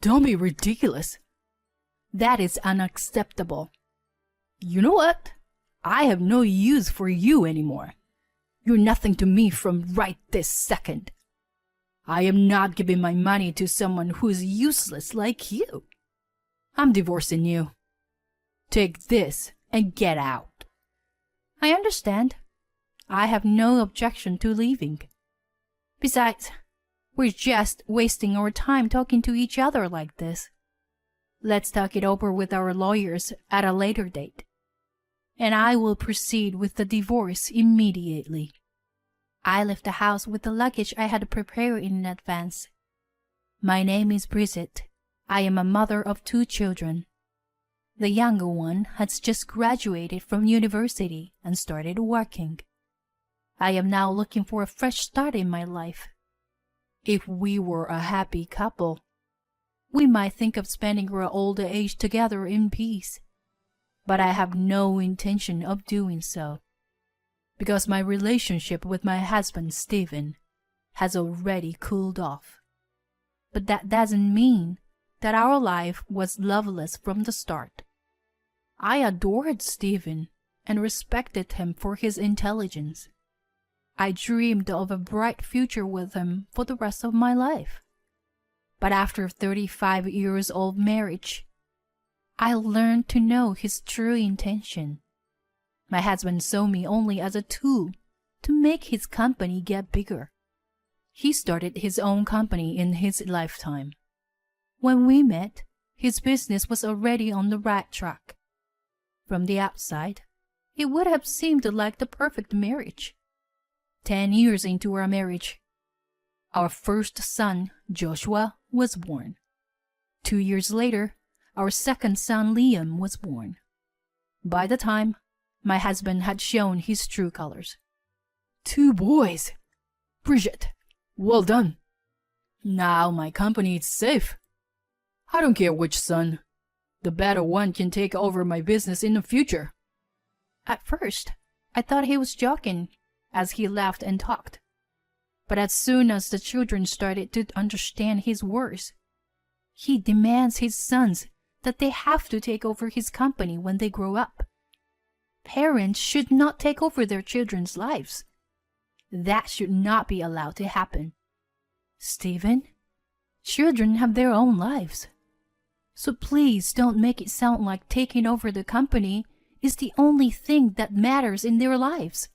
Don't be ridiculous. That is unacceptable. You know what? I have no use for you anymore. You're nothing to me from right this second. I am not giving my money to someone who's useless like you. I'm divorcing you. Take this and get out. I understand. I have no objection to leaving. Besides, we're just wasting our time talking to each other like this. Let's talk it over with our lawyers at a later date. And I will proceed with the divorce immediately. I left the house with the luggage I had prepared in advance. My name is Bridget. I am a mother of 2 children. The younger one has just graduated from university and started working. I am now looking for a fresh start in my life. If we were a happy couple, we might think of spending our older age together in peace. But I have no intention of doing so, because my relationship with my husband, Stephen, has already cooled off. But that doesn't mean that our life was loveless from the start. I adored Stephen and respected him for his intelligence. I dreamed of a bright future with him for the rest of my life. But after 35 years of marriage, I learned to know his true intention. My husband saw me only as a tool to make his company get bigger. He started his own company in his lifetime. When we met, his business was already on the right track. From the outside, it would have seemed like the perfect marriage. 10 years into our marriage, our first son, Joshua, was born. 2 years later, our second son, Liam, was born. By the time, my husband had shown his true colors. 2 boys! Bridget, well done. Now my company is safe. I don't care which son. The better one can take over my business in the future. At first, I thought he was joking as he laughed and talked. But as soon as the children started to understand his words, he demands his sons that they have to take over his company when they grow up. Parents should not take over their children's lives. That should not be allowed to happen. Stephen, children have their own lives. So please don't make it sound like taking over the company is the only thing that matters in their lives.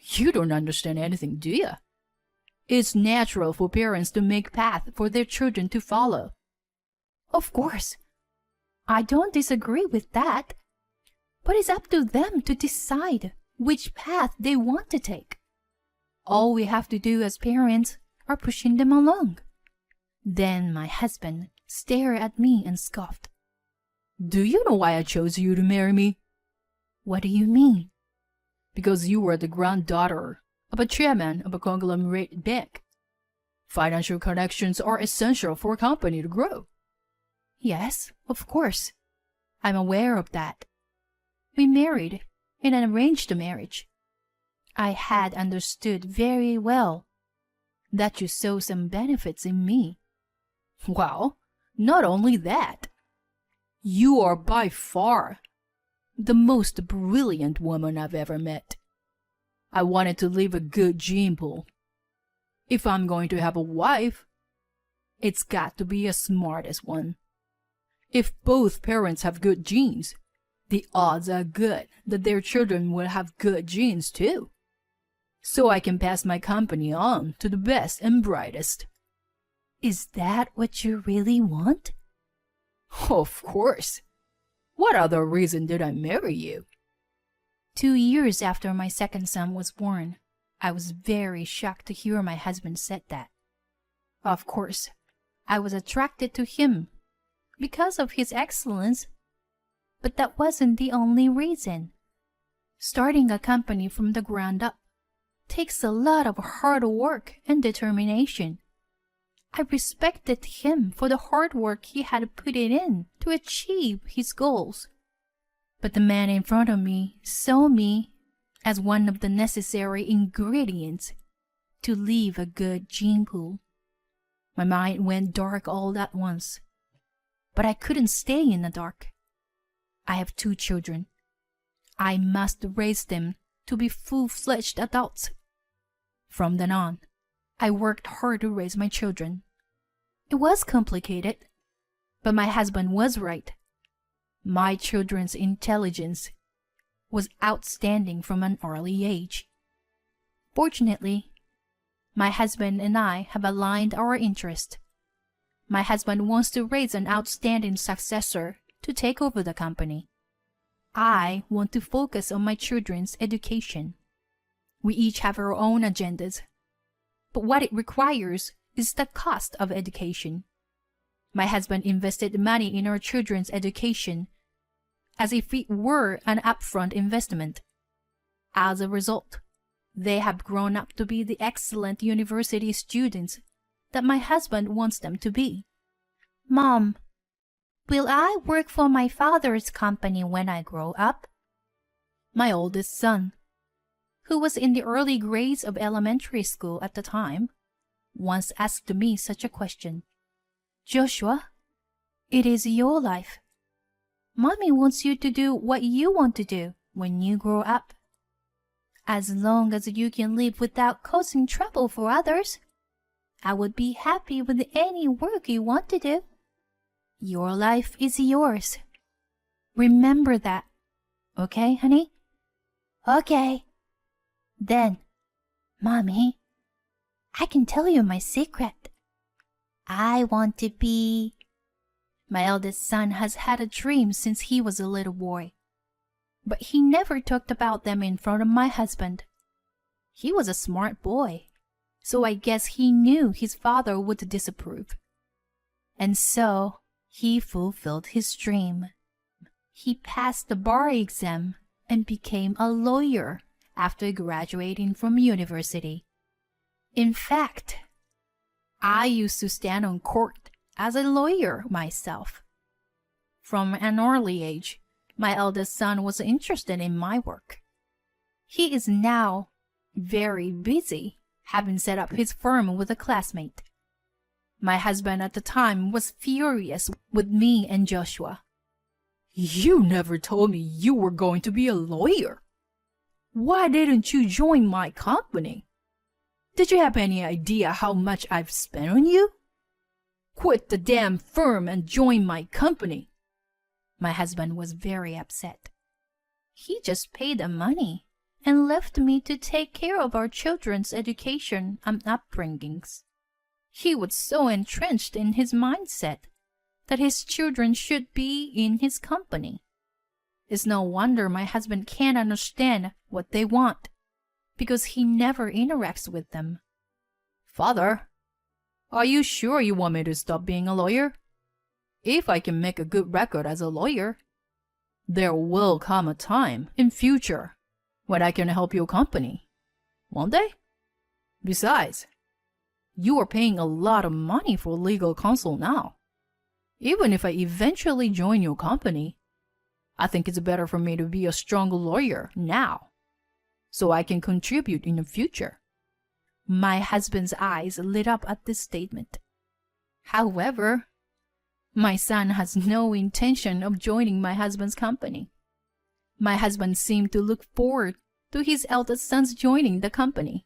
You don't understand anything, do you? It's natural for parents to make paths for their children to follow. Of course. I don't disagree with that. But it's up to them to decide which path they want to take. All we have to do as parents are pushing them along. Then my husband stared at me and scoffed. Do you know why I chose you to marry me? What do you mean? Because you were the granddaughter of a chairman of a conglomerate bank. Financial connections are essential for a company to grow. Yes, of course. I'm aware of that. We married in an arranged marriage. I had understood very well that you saw some benefits in me. Well, not only that. You are by far the most brilliant woman I've ever met. I wanted to leave a good gene pool. If I'm going to have a wife, it's got to be a smartest one. If both parents have good genes, the odds are good that their children will have good genes too. So I can pass my company on to the best and brightest. Is that what you really want? Of course. What other reason did I marry you? 2 years after my second son was born, I was very shocked to hear my husband said that. Of course, I was attracted to him because of his excellence, but that wasn't the only reason. Starting a company from the ground up takes a lot of hard work and determination. I respected him for the hard work he had put in to achieve his goals. But the man in front of me saw me as one of the necessary ingredients to leave a good gene pool. My mind went dark all at once. But I couldn't stay in the dark. I have 2 children. I must raise them to be full-fledged adults. From then on, I worked hard to raise my children. It was complicated, but my husband was right. My children's intelligence was outstanding from an early age. Fortunately, my husband and I have aligned our interests. My husband wants to raise an outstanding successor to take over the company. I want to focus on my children's education. We each have our own agendas, but what it requires is the cost of education. My husband invested money in our children's education as if it were an upfront investment. As a result, they have grown up to be the excellent university students that my husband wants them to be. Mom, will I work for my father's company when I grow up? My oldest son, who was in the early grades of elementary school at the time, once asked me such a question. Joshua, it is your life. Mommy wants you to do what you want to do when you grow up. As long as you can live without causing trouble for others, I would be happy with any work you want to do. Your life is yours. Remember that. Okay, honey? Okay. Then, Mommy, I can tell you my secret. I want to be... My eldest son has had a dream since he was a little boy, but he never talked about them in front of my husband. He was a smart boy, so I guess he knew his father would disapprove. And so he fulfilled his dream. He passed the bar exam and became a lawyer after graduating from university. In fact, I used to stand on court as a lawyer myself. From an early age, my eldest son was interested in my work. He is now very busy, having set up his firm with a classmate. My husband at the time was furious with me and Joshua. You never told me you were going to be a lawyer. Why didn't you join my company? Did you have any idea how much I've spent on you? Quit the damn firm and join my company. My husband was very upset. He just paid the money and left me to take care of our children's education and upbringings. He was so entrenched in his mindset that his children should be in his company. It's no wonder my husband can't understand what they want, because he never interacts with them. Father, are you sure you want me to stop being a lawyer? If I can make a good record as a lawyer, there will come a time in future when I can help your company, won't they? Besides, you are paying a lot of money for legal counsel now. Even if I eventually join your company, I think it's better for me to be a strong lawyer now, so I can contribute in the future. My husband's eyes lit up at this statement. However, my son has no intention of joining my husband's company. My husband seemed to look forward to his eldest son's joining the company,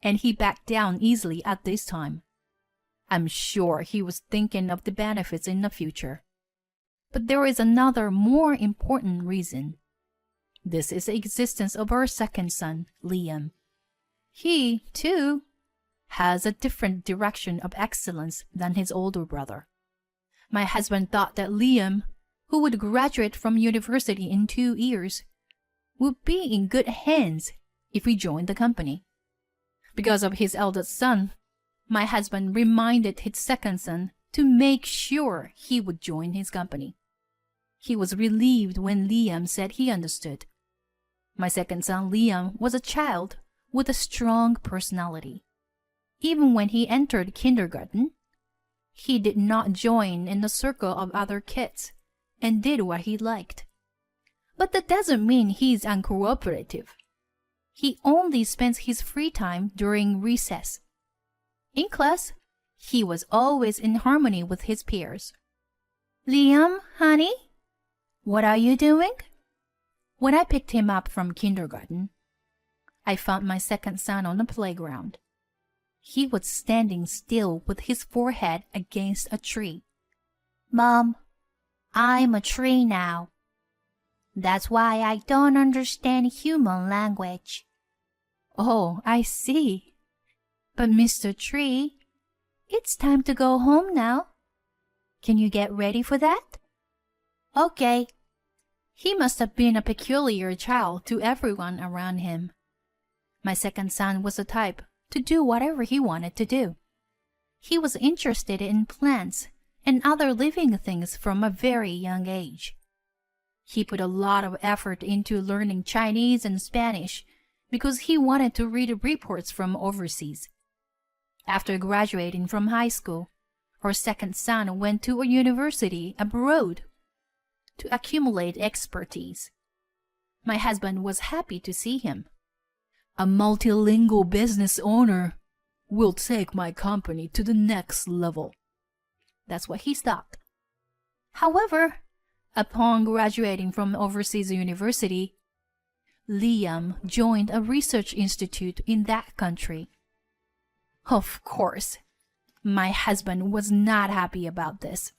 and he backed down easily at this time. I'm sure he was thinking of the benefits in the future. But there is another more important reason. This is the existence of our second son, Liam. He, too, has a different direction of excellence than his older brother. My husband thought that Liam, who would graduate from university in 2 years, would be in good hands if he joined the company. Because of his eldest son, my husband reminded his second son to make sure he would join his company. He was relieved when Liam said he understood. My second son, Liam, was a child with a strong personality. Even when he entered kindergarten, he did not join in the circle of other kids and did what he liked. But that doesn't mean he's uncooperative. He only spends his free time during recess. In class, he was always in harmony with his peers. Liam, honey, what are you doing? When I picked him up from kindergarten, I found my second son on the playground. He was standing still with his forehead against a tree. Mom, I'm a tree now. That's why I don't understand human language. Oh, I see. But Mr. Tree, it's time to go home now. Can you get ready for that? Okay. He must have been a peculiar child to everyone around him. My second son was the type to do whatever he wanted to do. He was interested in plants and other living things from a very young age. He put a lot of effort into learning Chinese and Spanish because he wanted to read reports from overseas. After graduating from high school, our second son went to a university abroad to accumulate expertise. My husband was happy to see him. A multilingual business owner will take my company to the next level. That's what he thought. However, upon graduating from overseas university, Liam joined a research institute in that country. Of course, my husband was not happy about this.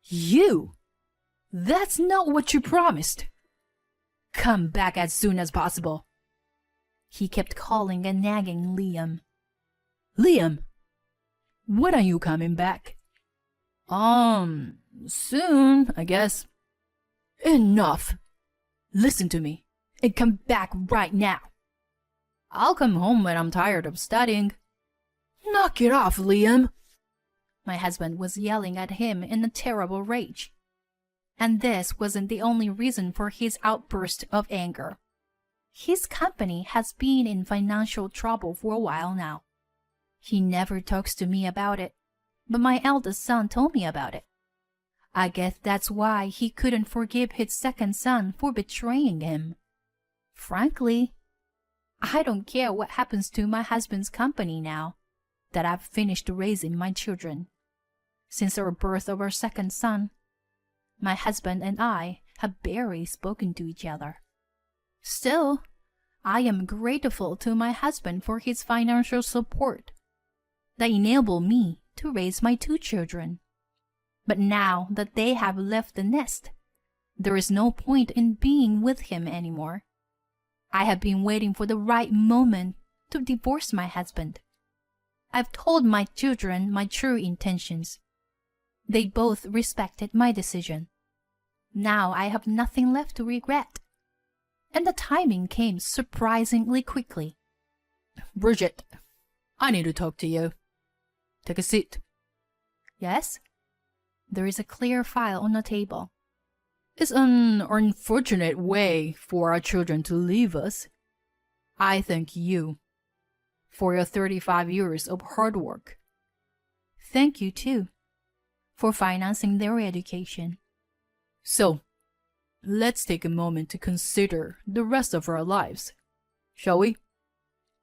You? That's not what you promised. Come back as soon as possible. He kept calling and nagging Liam. Liam, when are you coming back? Soon, I guess. Enough. Listen to me and come back right now. I'll come home when I'm tired of studying. Knock it off, Liam. My husband was yelling at him in a terrible rage. And this wasn't the only reason for his outburst of anger. His company has been in financial trouble for a while now. He never talks to me about it, but my eldest son told me about it. I guess that's why he couldn't forgive his second son for betraying him. Frankly, I don't care what happens to my husband's company now that I've finished raising my children. Since our birth of our second son, my husband and I have barely spoken to each other. Still, I am grateful to my husband for his financial support that enabled me to raise my two children. But now that they have left the nest, there is no point in being with him anymore. I have been waiting for the right moment to divorce my husband. I've told my children my true intentions. They both respected my decision. Now I have nothing left to regret. And the timing came surprisingly quickly. Bridget, I need to talk to you. Take a seat. Yes? There is a clear file on the table. It's an unfortunate way for our children to leave us. I thank you for your 35 years of hard work. Thank you, too, for financing their education. So, let's take a moment to consider the rest of our lives, shall we?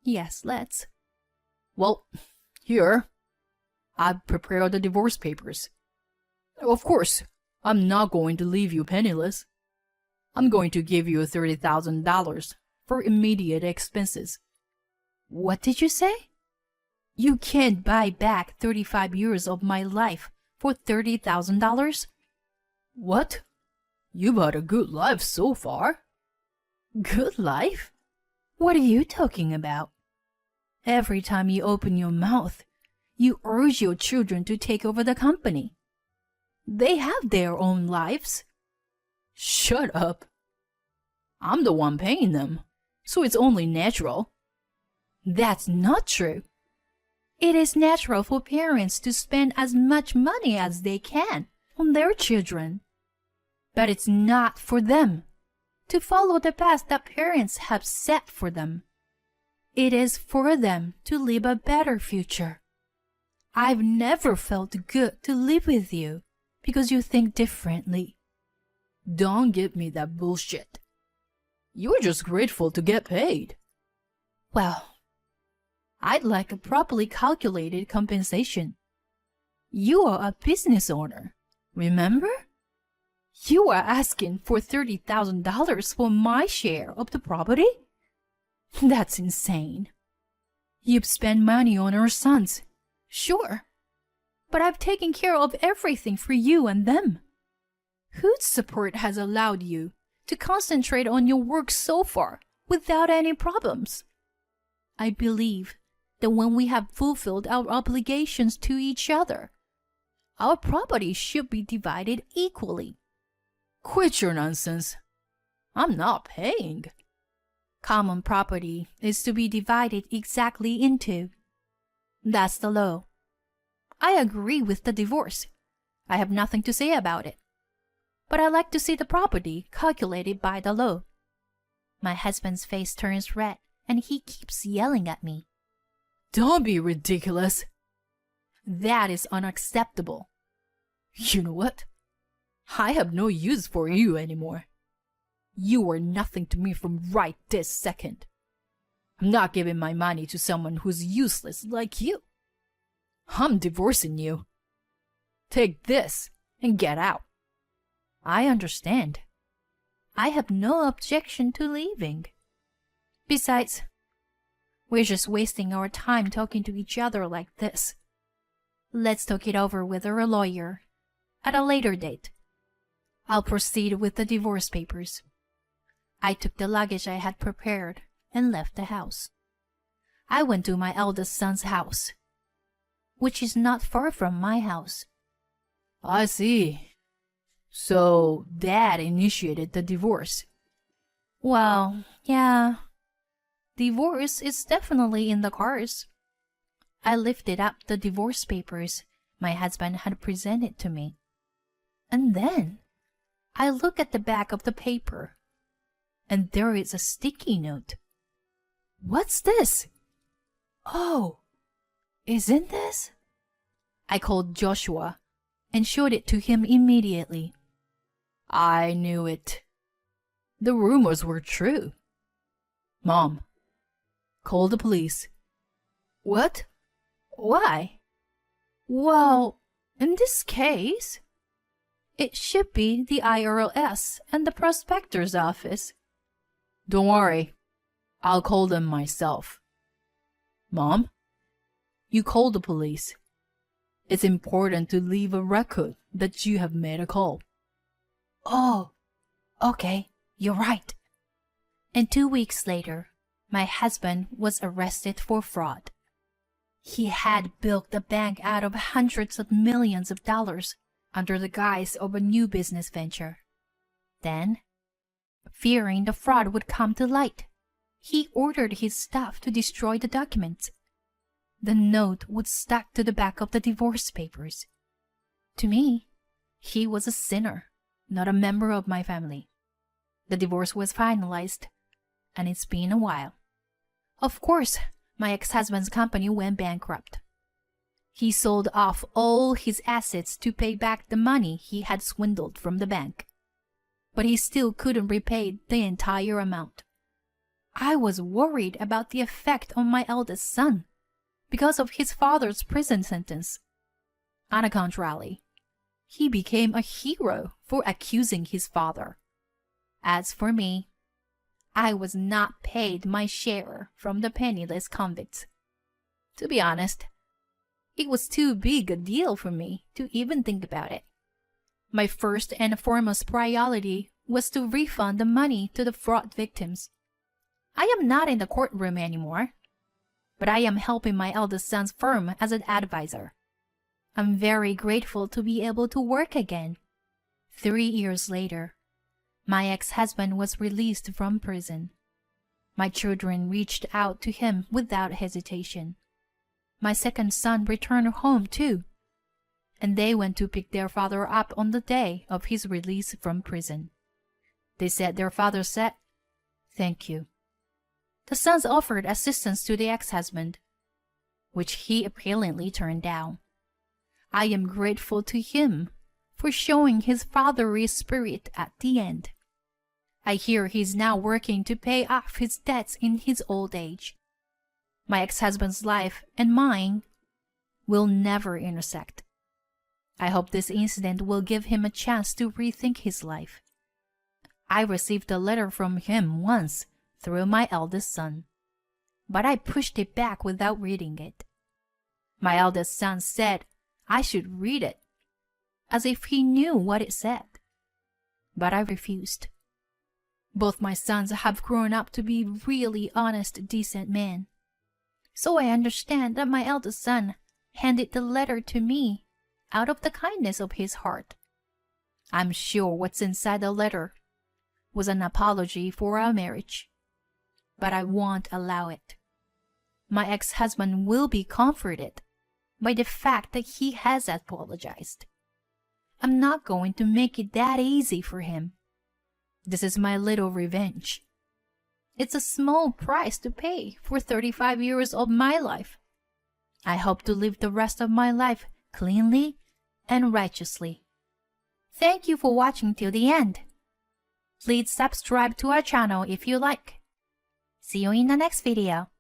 Yes, let's. Well, here, I've prepared the divorce papers. Of course, I'm not going to leave you penniless. I'm going to give you $30,000 for immediate expenses. What did you say? You can't buy back 35 years of my life for $30,000? What? You've had a good life so far. Good life? What are you talking about? Every time you open your mouth, you urge your children to take over the company. They have their own lives. Shut up. I'm the one paying them, so it's only natural. That's not true. It is natural for parents to spend as much money as they can on their children. But it's not for them to follow the path that parents have set for them. It is for them to live a better future. I've never felt good to live with you because you think differently. Don't give me that bullshit. You're just grateful to get paid. Well, I'd like a properly calculated compensation. You are a business owner. Remember? You were asking for $30,000 for my share of the property? That's insane. You've spent money on our sons, sure, but I've taken care of everything for you and them. Whose support has allowed you to concentrate on your work so far without any problems? I believe that when we have fulfilled our obligations to each other, our property should be divided equally. Quit your nonsense. I'm not paying. Common property is to be divided exactly into. That's the law. I agree with the divorce. I have nothing to say about it. But I like to see the property calculated by the law. My husband's face turns red and he keeps yelling at me. Don't be ridiculous. That is unacceptable. You know what? I have no use for you anymore. You are nothing to me from right this second. I'm not giving my money to someone who's useless like you. I'm divorcing you. Take this and get out. I understand. I have no objection to leaving. Besides, we're just wasting our time talking to each other like this. Let's talk it over with our lawyer at a later date. I'll proceed with the divorce papers. I took the luggage I had prepared and left the house. I went to my eldest son's house, which is not far from my house. I see. So Dad initiated the divorce. Well, yeah. Divorce is definitely in the cards. I lifted up the divorce papers my husband had presented to me. And then I look at the back of the paper, and there is a sticky note. What's this? Oh, isn't this? I called Joshua and showed it to him immediately. I knew it. The rumors were true. Mom, call the police. What? Why? Well, in this case, it should be the IRS and the prospector's office. Don't worry. I'll call them myself. Mom, you call the police. It's important to leave a record that you have made a call. Oh, okay, you're right. And 2 weeks later, my husband was arrested for fraud. He had bilked the bank out of hundreds of millions of dollars under the guise of a new business venture. Then, fearing the fraud would come to light, he ordered his staff to destroy the documents. The note was stuck to the back of the divorce papers. To me, he was a sinner, not a member of my family. The divorce was finalized, and it's been a while. Of course, my ex-husband's company went bankrupt. He sold off all his assets to pay back the money he had swindled from the bank. But he still couldn't repay the entire amount. I was worried about the effect on my eldest son because of his father's prison sentence. On the contrary, he became a hero for accusing his father. As for me, I was not paid my share from the penniless convicts. To be honest, it was too big a deal for me to even think about it. My first and foremost priority was to refund the money to the fraud victims. I am not in the courtroom anymore, but I am helping my eldest son's firm as an advisor. I'm very grateful to be able to work again. 3 years later, my ex-husband was released from prison. My children reached out to him without hesitation. My second son returned home too, and they went to pick their father up on the day of his release from prison. They said their father said, "Thank you." The sons offered assistance to the ex-husband, which he apparently turned down. I am grateful to him for showing his fatherly spirit at the end. I hear he's now working to pay off his debts in his old age. My ex-husband's life and mine will never intersect. I hope this incident will give him a chance to rethink his life. I received a letter from him once through my eldest son, but I pushed it back without reading it. My eldest son said I should read it, as if he knew what it said, but I refused. Both my sons have grown up to be really honest, decent men, so I understand that my eldest son handed the letter to me out of the kindness of his heart. I'm sure what's inside the letter was an apology for our marriage, but I won't allow it. My ex-husband will be comforted by the fact that he has apologized. I'm not going to make it that easy for him. This is my little revenge. It's a small price to pay for 35 years of my life. I hope to live the rest of my life cleanly and righteously. Thank you for watching till the end. Please subscribe to our channel if you like. See you in the next video.